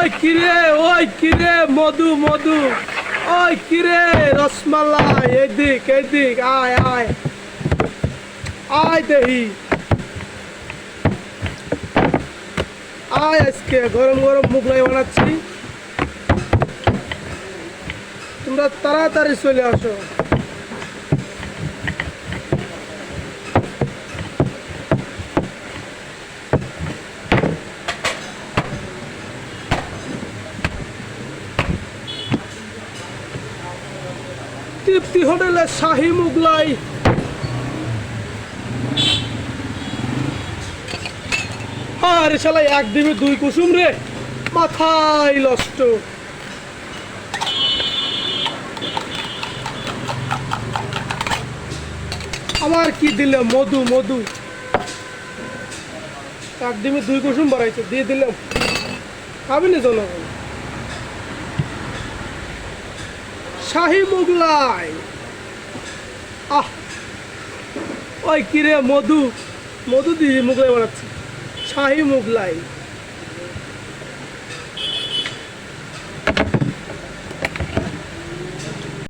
ওই কিরে মধু মধু, ওই কিরে রসমালাই, এদিক এদিক আয় আয় আয় দেহি আয়, আজকে গরম গরম মোগলাই বানাচ্ছি, তোমরা তাড়াতাড়ি চলে আসো। তৃপ্তি হোটেলের শাহী মোগলাই। আরে শালা এক ডিমে দুই কুসুম রে, মাথায় নষ্ট। আমার কি দিলে মধু মধু, এক ডিমে দুই কুসুম বাড়াইছে, দিয়ে দিলাম, খাবি না জনগণ। শাহী মোগলাই, আহ ওই কিরে মধু মধু দিয়ে মোগলাই বানাচ্ছি, শাহী মোগলাই।